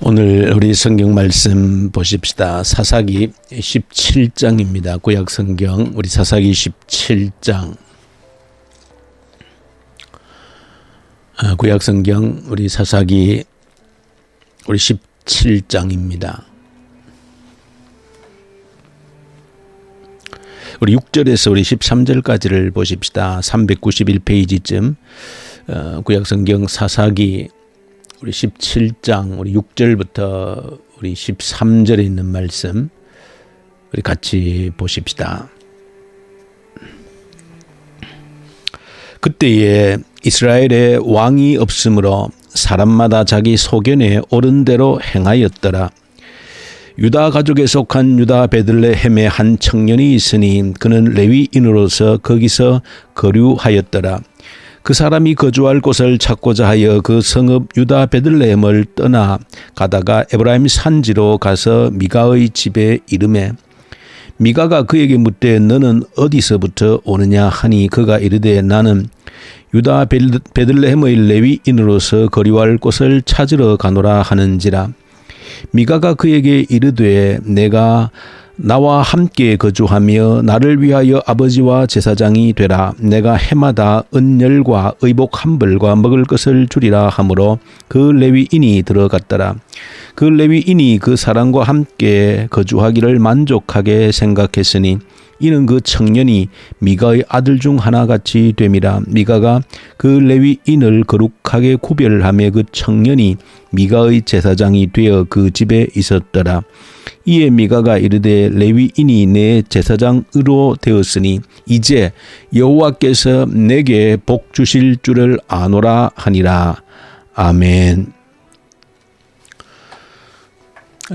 오늘 우리 성경 말씀 보십시다. 사사기 17장입니다. 구약 성경 우리 사사기 17장. 구약 성경 우리 사사기 우리 17장입니다. 우리 6절에서 우리 13절까지를 보십시다. 391페이지쯤 구약 성경 사사기 우리 17장 우리 6절부터 우리 13절에 있는 말씀 우리 같이 보십시다. 그때에 이스라엘에 왕이 없으므로 사람마다 자기 소견에 옳은 대로 행하였더라. 유다 가족에 속한 유다 베들레헴에 한 청년이 있으니 그는 레위인으로서 거기서 거류하였더라. 그 사람이 거주할 곳을 찾고자 하여 그 성읍 유다 베들레헴을 떠나 가다가 에브라임 산지로 가서 미가의 집에 이르매 미가가 그에게 묻되 너는 어디서부터 오느냐 하니 그가 이르되 나는 유다 베들레헴의 레위인으로서 거류할 곳을 찾으러 가노라 하는지라. 미가가 그에게 이르되 내가 나와 함께 거주하며 나를 위하여 아버지와 제사장이 되라. 내가 해마다 은열과 의복 한 벌과 먹을 것을 주리라 하므로 그 레위인이 들어갔더라. 그 레위인이 그 사람과 함께 거주하기를 만족하게 생각했으니 이는 그 청년이 미가의 아들 중 하나같이 됨이라. 미가가 그 레위인을 거룩하게 구별하며 그 청년이 미가의 제사장이 되어 그 집에 있었더라. 이에 미가가 이르되 레위인이 내 제사장으로 되었으니 이제 여호와께서 내게 복 주실 줄을 아노라 하니라. 아멘.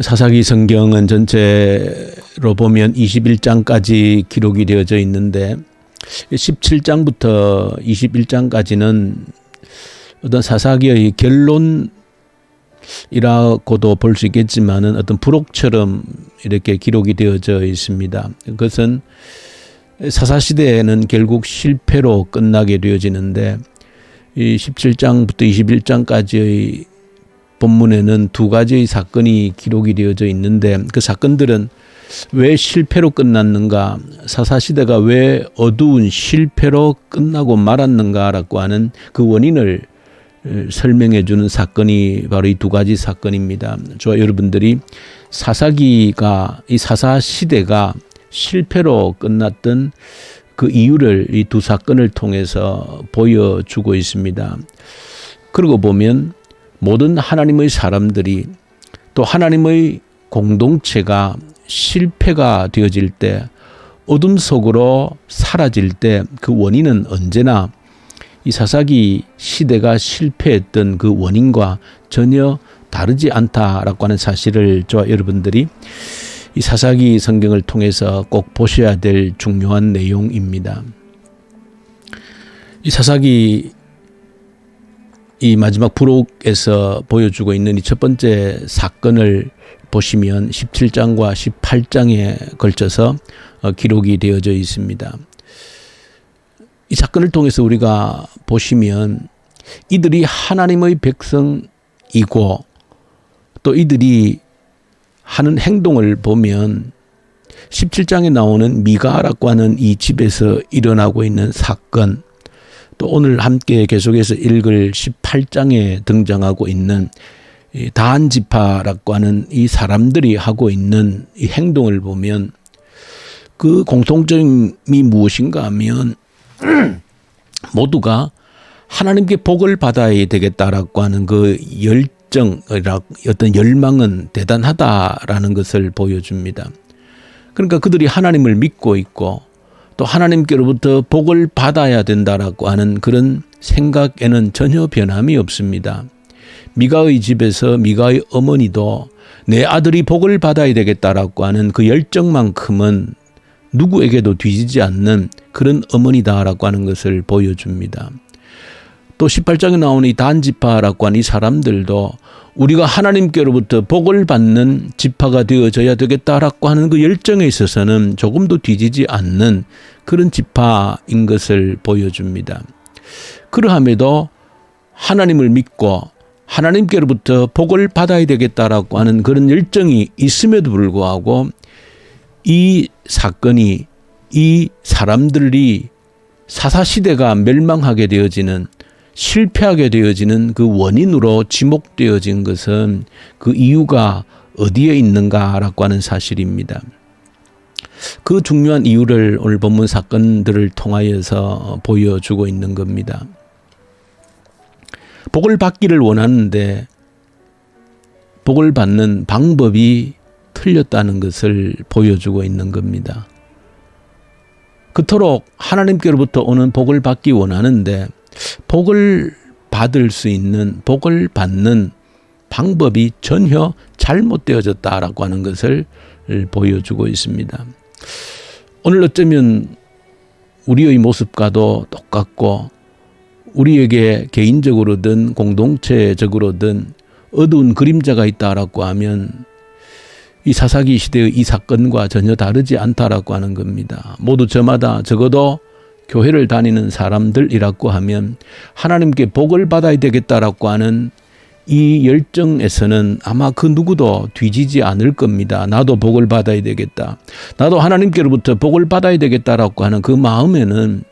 사사기 성경은 전체로 보면 21장까지 기록이 되어져 있는데 17장부터 21장까지는 어떤 사사기의 결론이라고도 볼 수 있겠지만은 어떤 부록처럼 이렇게 기록이 되어져 있습니다. 그것은 사사시대에는 결국 실패로 끝나게 되어지는데 이 17장부터 21장까지의 본문에는 두 가지의 사건이 기록이 되어져 있는데 그 사건들은 왜 실패로 끝났는가, 사사시대가 왜 어두운 실패로 끝나고 말았는가라고 하는 그 원인을 설명해 주는 사건이 바로 이 두 가지 사건입니다. 저와 여러분들이 사사기가 이 사사시대가 실패로 끝났던 그 이유를 이 두 사건을 통해서 보여주고 있습니다. 그러고 보면 모든 하나님의 사람들이 또 하나님의 공동체가 실패가 되어질 때 어둠 속으로 사라질 때 그 원인은 언제나 이 사사기 시대가 실패했던 그 원인과 전혀 다르지 않다라고 하는 사실을 저와 여러분들이 이 사사기 성경을 통해서 꼭 보셔야 될 중요한 내용입니다. 이 사사기 이 마지막 부록에서 보여주고 있는 이 첫 번째 사건을 보시면 17장과 18장에 걸쳐서 기록이 되어져 있습니다. 이 사건을 통해서 우리가 보시면 이들이 하나님의 백성이고 또 이들이 하는 행동을 보면 17장에 나오는 미가라고 하는 이 집에서 일어나고 있는 사건, 또 오늘 함께 계속해서 읽을 18장에 등장하고 있는 다한 지파라고 하는 이 사람들이 하고 있는 이 행동을 보면 그 공통점이 무엇인가 하면 모두가 하나님께 복을 받아야 되겠다라고 하는 그 열정, 어떤 열망은 대단하다라는 것을 보여줍니다. 그러니까 그들이 하나님을 믿고 있고 또 하나님께로부터 복을 받아야 된다라고 하는 그런 생각에는 전혀 변함이 없습니다. 미가의 집에서 미가의 어머니도 내 아들이 복을 받아야 되겠다라고 하는 그 열정만큼은 누구에게도 뒤지지 않는 그런 어머니다라고 하는 것을 보여줍니다. 또 18장에 나오는 이 단지파라고 하는 이 사람들도 우리가 하나님께로부터 복을 받는 지파가 되어져야 되겠다라고 하는 그 열정에 있어서는 조금도 뒤지지 않는 그런 지파인 것을 보여줍니다. 그러함에도 하나님을 믿고 하나님께로부터 복을 받아야 되겠다라고 하는 그런 열정이 있음에도 불구하고 이 사건이, 이 사람들이 사사시대가 멸망하게 되어지는, 실패하게 되어지는 그 원인으로 지목되어진 것은 그 이유가 어디에 있는가라고 하는 사실입니다. 그 중요한 이유를 오늘 본문 사건들을 통하여서 보여주고 있는 겁니다. 복을 받기를 원하는데 복을 받는 방법이 틀렸다는 것을 보여주고 있는 겁니다. 그토록 하나님께로부터 오는 복을 받기 원하는데 복을 받을 수 있는, 복을 받는 방법이 전혀 잘못되어졌다라고 하는 것을 보여주고 있습니다. 오늘 어쩌면 우리의 모습과도 똑같고 우리에게 개인적으로든 공동체적으로든 어두운 그림자가 있다라고 하면 이 사사기 시대의 이 사건과 전혀 다르지 않다라고 하는 겁니다. 모두 저마다 적어도 교회를 다니는 사람들이라고 하면 하나님께 복을 받아야 되겠다라고 하는 이 열정에서는 아마 그 누구도 뒤지지 않을 겁니다. 나도 복을 받아야 되겠다. 나도 하나님께로부터 복을 받아야 되겠다라고 하는 그 마음에는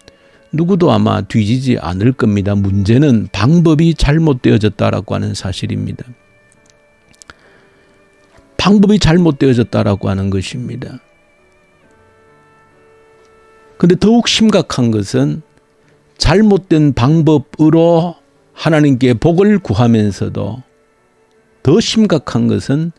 누구도 아마 뒤지지 않을 겁니다. 문제는 방법이 잘못되어졌다라고 하는 사실입니다. 방법이 잘못되어졌다라고 하는 것입니다. 그런데 더욱 심각한 것은 잘못된 방법으로 하나님께 복을 구하면서도 더 심각한 것은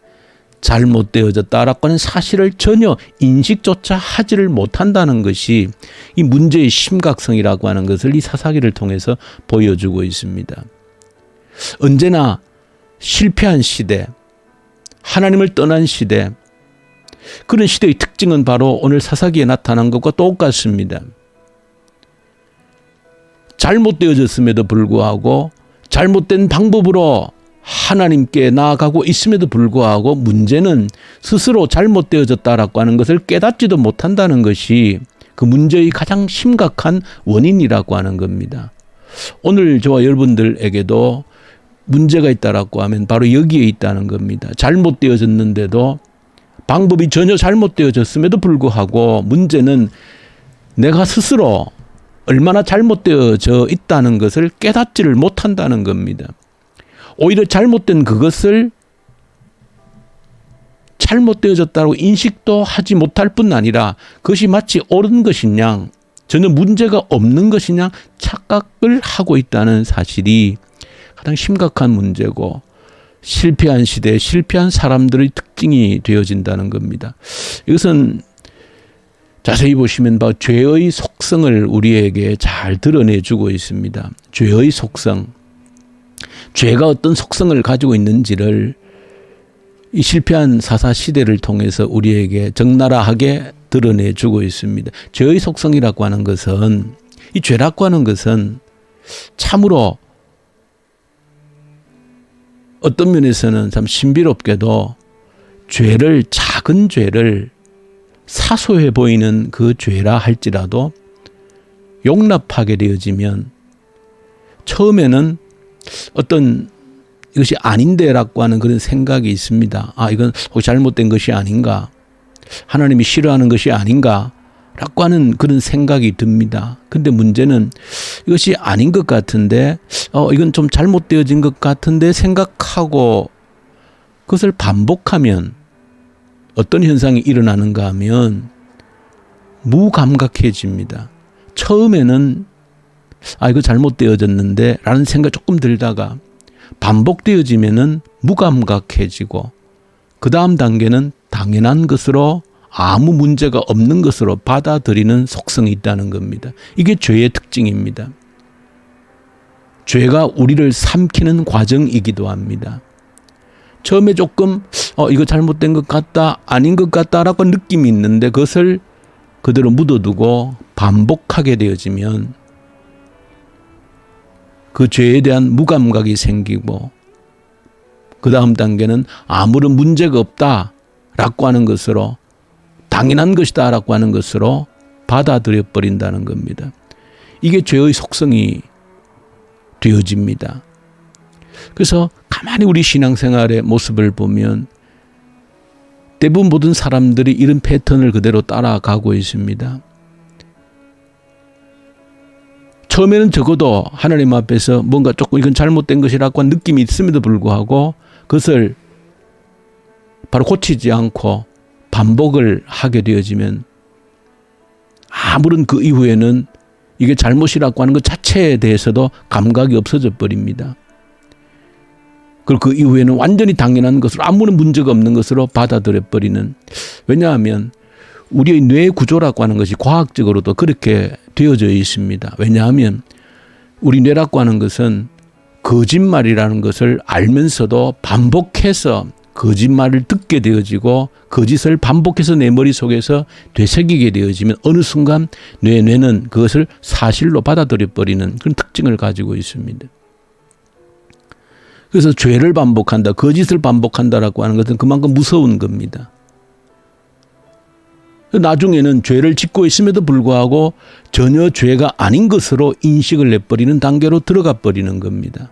잘못되어졌다라고 하는 사실을 전혀 인식조차 하지를 못한다는 것이 이 문제의 심각성이라고 하는 것을 이 사사기를 통해서 보여주고 있습니다. 언제나 실패한 시대, 하나님을 떠난 시대, 그런 시대의 특징은 바로 오늘 사사기에 나타난 것과 똑같습니다. 잘못되어졌음에도 불구하고 잘못된 방법으로 하나님께 나아가고 있음에도 불구하고 문제는 스스로 잘못되어졌다라고 하는 것을 깨닫지도 못한다는 것이 그 문제의 가장 심각한 원인이라고 하는 겁니다. 오늘 저와 여러분들에게도 문제가 있다라고 하면 바로 여기에 있다는 겁니다. 잘못되어졌는데도 방법이 전혀 잘못되어졌음에도 불구하고 문제는 내가 스스로 얼마나 잘못되어져 있다는 것을 깨닫지를 못한다는 겁니다. 오히려 잘못된 그것을 잘못되어졌다고 인식도 하지 못할 뿐 아니라 그것이 마치 옳은 것이냐, 전혀 문제가 없는 것이냐 착각을 하고 있다는 사실이 가장 심각한 문제고 실패한 시대에 실패한 사람들의 특징이 되어진다는 겁니다. 이것은 자세히 보시면 죄의 속성을 우리에게 잘 드러내주고 있습니다. 죄의 속성. 죄가 어떤 속성을 가지고 있는지를 이 실패한 사사 시대를 통해서 우리에게 적나라하게 드러내주고 있습니다. 죄의 속성이라고 하는 것은, 이 죄라고 하는 것은 참으로 어떤 면에서는 참 신비롭게도 죄를, 작은 죄를 사소해 보이는 그 죄라 할지라도 용납하게 되어지면 처음에는 어떤 이것이 아닌데라고 하는 그런 생각이 있습니다. 아, 이건 혹시 잘못된 것이 아닌가? 하나님이 싫어하는 것이 아닌가? 라고 하는 그런 생각이 듭니다. 근데 문제는 이것이 아닌 것 같은데, 이건 좀 잘못되어진 것 같은데 생각하고 그것을 반복하면 어떤 현상이 일어나는가 하면 무감각해집니다. 처음에는 이거 잘못되어졌는데 라는 생각이 조금 들다가 반복되어지면은 무감각해지고 그 다음 단계는 당연한 것으로 아무 문제가 없는 것으로 받아들이는 속성이 있다는 겁니다. 이게 죄의 특징입니다. 죄가 우리를 삼키는 과정이기도 합니다. 처음에 조금 이거 잘못된 것 같다, 아닌 것 같다라고 느낌이 있는데 그것을 그대로 묻어두고 반복하게 되어지면 그 죄에 대한 무감각이 생기고 그 다음 단계는 아무런 문제가 없다라고 하는 것으로, 당연한 것이다라고 하는 것으로 받아들여 버린다는 겁니다. 이게 죄의 속성이 되어집니다. 그래서 가만히 우리 신앙생활의 모습을 보면 대부분 모든 사람들이 이런 패턴을 그대로 따라가고 있습니다. 처음에는 적어도 하나님 앞에서 뭔가 조금 이건 잘못된 것이라고 한 느낌이 있음에도 불구하고 그것을 바로 고치지 않고 반복을 하게 되어지면 아무런 그 이후에는 이게 잘못이라고 하는 것 자체에 대해서도 감각이 없어져 버립니다. 그리고 그 이후에는 완전히 당연한 것으로 아무런 문제가 없는 것으로 받아들여 버리는, 왜냐하면 우리의 뇌 구조라고 하는 것이 과학적으로도 그렇게 되어져 있습니다. 왜냐하면 우리 뇌라고 하는 것은 거짓말이라는 것을 알면서도 반복해서 거짓말을 듣게 되어지고 거짓을 반복해서 내 머릿속에서 되새기게 되어지면 어느 순간 뇌는 그것을 사실로 받아들여 버리는 그런 특징을 가지고 있습니다. 그래서 죄를 반복한다, 거짓을 반복한다라고 하는 것은 그만큼 무서운 겁니다. 나중에는 죄를 짓고 있음에도 불구하고 전혀 죄가 아닌 것으로 인식을 내버리는 단계로 들어가 버리는 겁니다.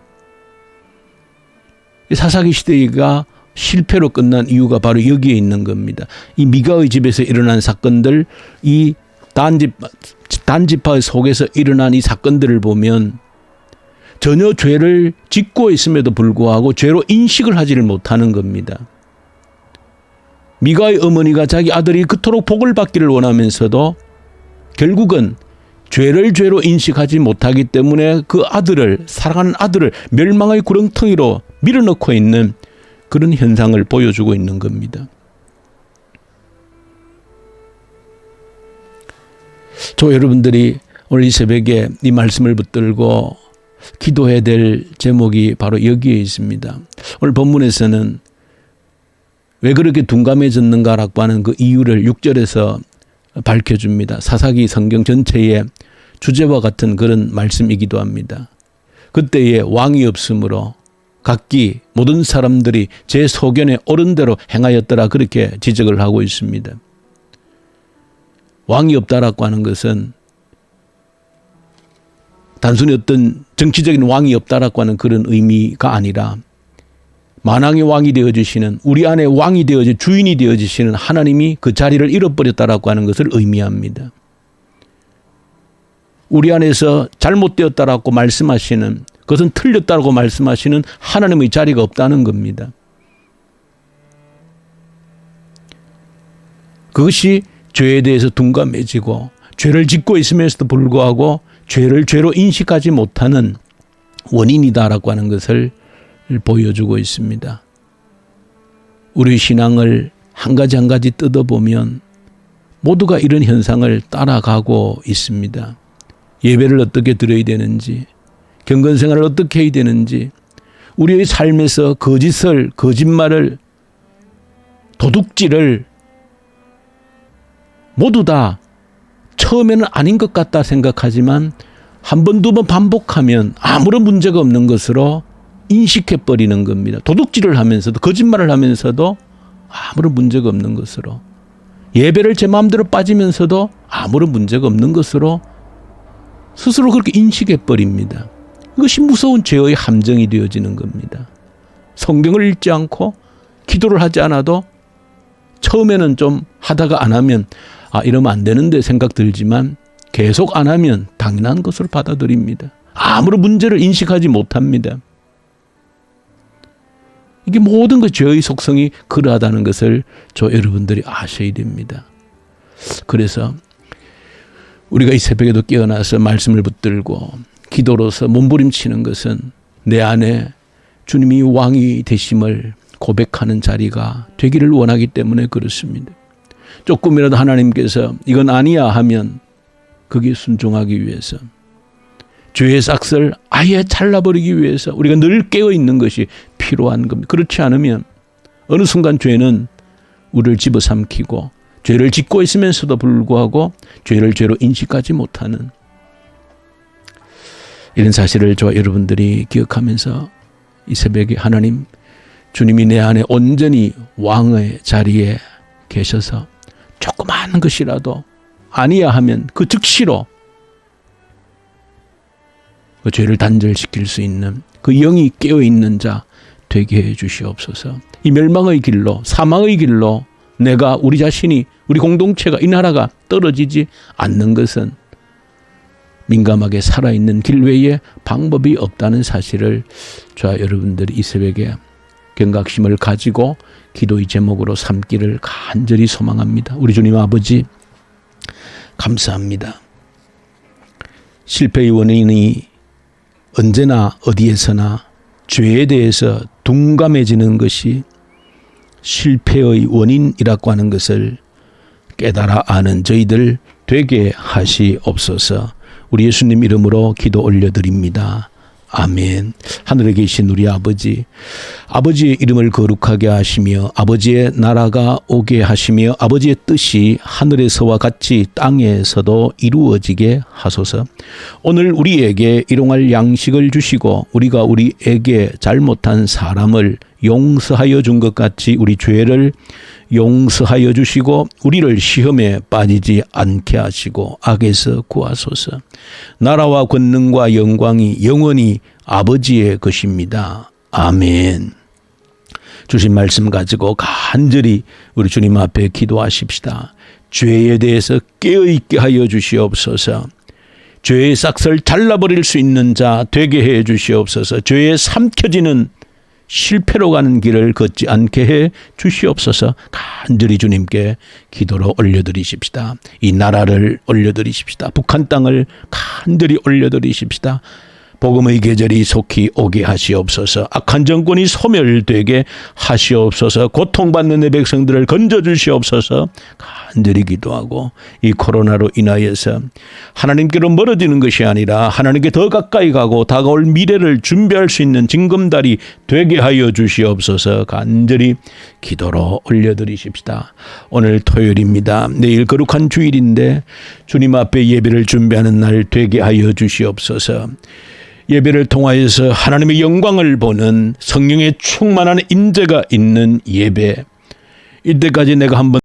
사사기 시대가 실패로 끝난 이유가 바로 여기에 있는 겁니다. 이 미가의 집에서 일어난 사건들, 이 단지파 속에서 일어난 이 사건들을 보면 전혀 죄를 짓고 있음에도 불구하고 죄로 인식을 하지를 못하는 겁니다. 미가의 어머니가 자기 아들이 그토록 복을 받기를 원하면서도 결국은 죄를 죄로 인식하지 못하기 때문에 그 아들을, 사랑하는 아들을 멸망의 구렁텅이로 밀어넣고 있는 그런 현상을 보여주고 있는 겁니다. 저 여러분들이 오늘 이 새벽에 이 말씀을 붙들고 기도해야 될 제목이 바로 여기에 있습니다. 오늘 본문에서는 왜 그렇게 둔감해졌는가라고 하는 그 이유를 6절에서 밝혀줍니다. 사사기 성경 전체의 주제와 같은 그런 말씀이기도 합니다. 그때에 왕이 없으므로 각기 모든 사람들이 제 소견에 옳은 대로 행하였더라, 그렇게 지적을 하고 있습니다. 왕이 없다라고 하는 것은 단순히 어떤 정치적인 왕이 없다라고 하는 그런 의미가 아니라 만왕의 왕이 되어주시는, 우리 안에 왕이 되어져 주인이 되어주시는 하나님이 그 자리를 잃어버렸다라고 하는 것을 의미합니다. 우리 안에서 잘못되었다라고 말씀하시는, 그것은 틀렸다고 말씀하시는 하나님의 자리가 없다는 겁니다. 그것이 죄에 대해서 둔감해지고 죄를 짓고 있음에도 불구하고 죄를 죄로 인식하지 못하는 원인이다라고 하는 것을 보여주고 있습니다. 우리 신앙을 한 가지 한 가지 뜯어보면 모두가 이런 현상을 따라가고 있습니다. 예배를 어떻게 드려야 되는지, 경건생활을 어떻게 해야 되는지, 우리의 삶에서 거짓을, 거짓말을, 도둑질을 모두 다 처음에는 아닌 것 같다 생각하지만 한 번, 두 번 반복하면 아무런 문제가 없는 것으로 인식해버리는 겁니다. 도둑질을 하면서도, 거짓말을 하면서도 아무런 문제가 없는 것으로, 예배를 제 마음대로 빠지면서도 아무런 문제가 없는 것으로 스스로 그렇게 인식해버립니다. 이것이 무서운 죄의 함정이 되어지는 겁니다. 성경을 읽지 않고 기도를 하지 않아도 처음에는 좀 하다가 안 하면 이러면 안 되는데 생각 들지만 계속 안 하면 당연한 것으로 받아들입니다. 아무런 문제를 인식하지 못합니다. 이게 모든 그 죄의 속성이 그러하다는 것을 저 여러분들이 아셔야 됩니다. 그래서 우리가 이 새벽에도 깨어나서 말씀을 붙들고 기도로서 몸부림치는 것은 내 안에 주님이 왕이 되심을 고백하는 자리가 되기를 원하기 때문에 그렇습니다. 조금이라도 하나님께서 이건 아니야 하면 거기에 순종하기 위해서, 죄의 싹을 아예 잘라버리기 위해서 우리가 늘 깨어있는 것이 필요한 겁니다. 그렇지 않으면 어느 순간 죄는 우리를 집어삼키고 죄를 짓고 있으면서도 불구하고 죄를 죄로 인식하지 못하는 이런 사실을 저와 여러분들이 기억하면서 이 새벽에 하나님, 주님이 내 안에 온전히 왕의 자리에 계셔서 조그마한 것이라도 아니야 하면 그 즉시로 그 죄를 단절시킬 수 있는 그 영이 깨어있는 자 되게 해 주시옵소서. 이 멸망의 길로, 사망의 길로 내가, 우리 자신이, 우리 공동체가, 이 나라가 떨어지지 않는 것은 민감하게 살아있는 길 외에 방법이 없다는 사실을 저와 여러분들이 이 새벽에 경각심을 가지고 기도의 제목으로 삼기를 간절히 소망합니다. 우리 주님 아버지, 감사합니다. 실패의 원인이 언제나 어디에서나 죄에 대해서 둔감해지는 것이 실패의 원인이라고 하는 것을 깨달아 아는 저희들 되게 하시옵소서. 우리 예수님 이름으로 기도 올려드립니다. 아멘. 하늘에 계신 우리 아버지, 아버지의 이름을 거룩하게 하시며 아버지의 나라가 오게 하시며 아버지의 뜻이 하늘에서와 같이 땅에서도 이루어지게 하소서. 오늘 우리에게 일용할 양식을 주시고 우리가 우리에게 잘못한 사람을 용서하여 준 것 같이 우리 죄를 용서하여 주시고 우리를 시험에 빠지지 않게 하시고 악에서 구하소서. 나라와 권능과 영광이 영원히 아버지의 것입니다. 아멘. 주신 말씀 가지고 간절히 우리 주님 앞에 기도하십시다. 죄에 대해서 깨어있게 하여 주시옵소서. 죄의 싹을 잘라버릴 수 있는 자 되게 해 주시옵소서. 죄에 삼켜지는 실패로 가는 길을 걷지 않게 해 주시옵소서. 간절히 주님께 기도로 올려드리십시다. 이 나라를 올려드리십시다. 북한 땅을 간절히 올려드리십시다. 복음의 계절이 속히 오게 하시옵소서. 악한 정권이 소멸되게 하시옵소서. 고통받는 내 백성들을 건져주시옵소서. 간절히 기도하고 이 코로나로 인하여서 하나님께로 멀어지는 것이 아니라 하나님께 더 가까이 가고 다가올 미래를 준비할 수 있는 징검다리 되게 하여 주시옵소서. 간절히 기도로 올려드리십시다. 오늘 토요일입니다. 내일 거룩한 주일인데 주님 앞에 예배를 준비하는 날 되게 하여 주시옵소서. 예배를 통하여서 하나님의 영광을 보는 성령의 충만한 임재가 있는 예배, 이때까지 내가 한번